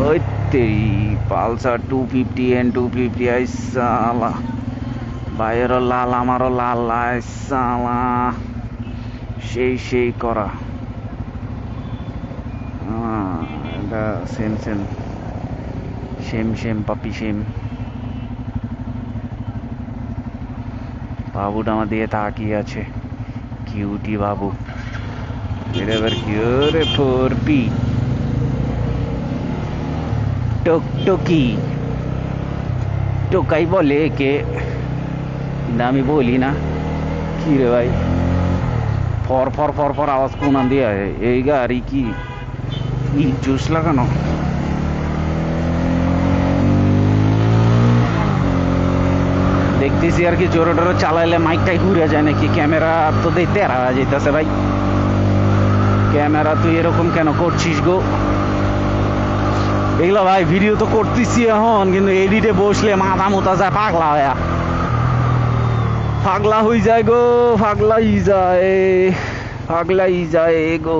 ওই তেরি Pulsar 250 N250 I সালা ভাইয়েরও লাল আমারও লাল আই সালা সেই করা এটা সেম পাপি সেম বাবুটা আমার দিয়ে তাকিয়ে আছে কিউটি বাবু এটা এবার কি রে ফোরপি টকটকি টোকাই বলে একে কিন্তু আমি বলি না কি রে ভাই ফর ফর ফর ফর আওয়াজ কোন দিয়ে এই গাড়ি কি জুস লাগানো দেখতেছি আর কি জোরে টোরে চালাইলে মাইকটাই ঘুরে যায় নাকি ক্যামেরা তো দেখতে আর যেতেছে ভাই ক্যামেরা তুই এরকম কেন করছিস গো এগুলো ভাই ভিডিও তো করতেছি এখন কিন্তু এডিটে বসলে মাথা মোতা যায় পাগলা হয়ে যায় গো পাগলাই যায় গো